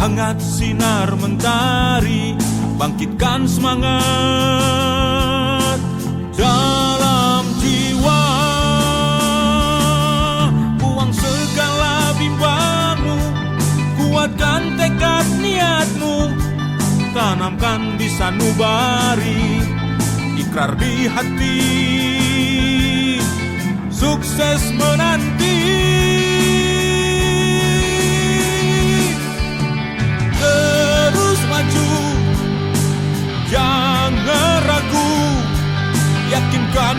hangat sinar mentari, bangkitkan semangat dalam jiwa. Buang segala bimbangmu, kuatkan tekad niatmu, tanamkan di sanubari ikrar di hati, sukses menanti. Terus maju, jangan ragu, yakinkan